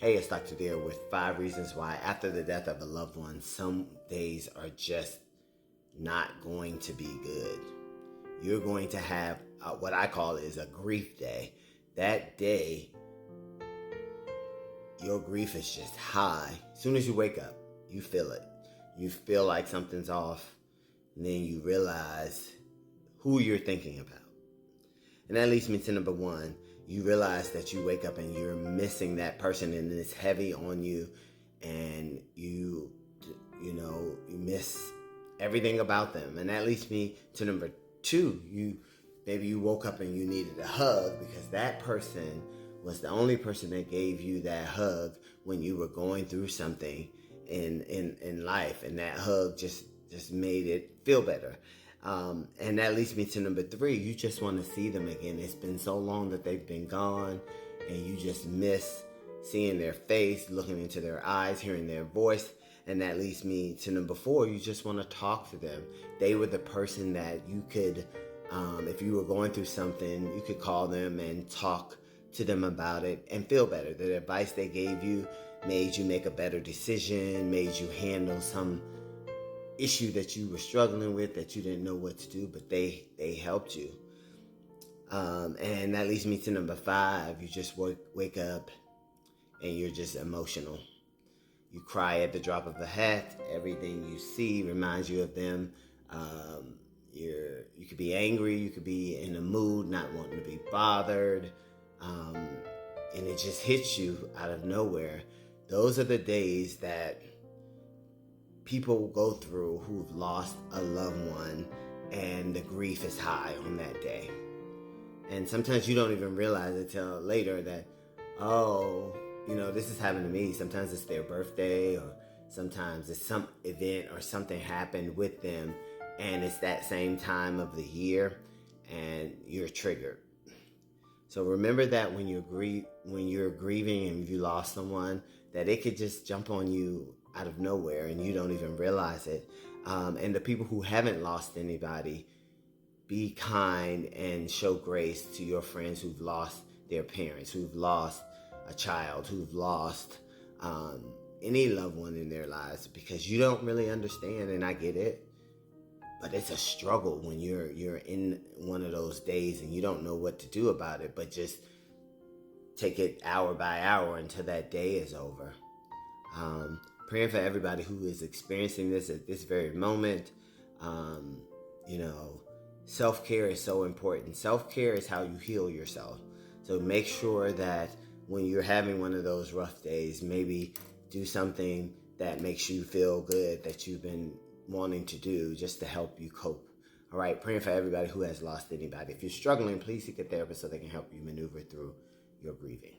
Hey, it's Dr. Deal with 5 reasons why after the death of a loved one, some days are just not going to be good. You're going to have what I call is a grief day. That day, your grief is just high. As soon as you wake up, you feel it. You feel like something's off, and then you realize who you're thinking about. And that leads me to number 1. You realize that you wake up and you're missing that person, and it's heavy on you, and you miss everything about them. And that leads me to number 2. Maybe you woke up and you needed a hug because that person was the only person that gave you that hug when you were going through something in life, and that hug just made it feel better. And that leads me to number 3. You just want to see them again. It's been so long that they've been gone, and you just miss seeing their face, looking into their eyes, hearing their voice. And that leads me to number 4. You just want to talk to them. They were the person that you could, if you were going through something, you could call them and talk to them about it and feel better. The advice they gave you made you make a better decision, made you handle some issue that you were struggling with that you didn't know what to do, but they helped you. And that leads me to number 5. You just wake up and you're just emotional. You cry at the drop of a hat. Everything you see reminds you of them. You could be angry. You could be in a mood, not wanting to be bothered. And it just hits you out of nowhere. Those are the days that people go through who've lost a loved one, and the grief is high on that day. And sometimes you don't even realize it till later that, this is happening to me. Sometimes it's their birthday, or sometimes it's some event or something happened with them, and it's that same time of the year, and you're triggered. So remember that when you're grieving and you lost someone, that it could just jump on you out of nowhere and you don't even realize it. And the people who haven't lost anybody, be kind and show grace to your friends who've lost their parents, who've lost a child, who've lost any loved one in their lives, because you don't really understand, and I get it. But it's a struggle when you're in one of those days and you don't know what to do about it, but just take it hour by hour until that day is over. Praying for everybody who is experiencing this at this very moment. Self-care is so important. Self-care is how you heal yourself. So make sure that when you're having one of those rough days, maybe do something that makes you feel good, that you've been wanting to do just to help you cope. All right, praying for everybody who has lost anybody. If you're struggling, please seek a therapist so they can help you maneuver through your grieving.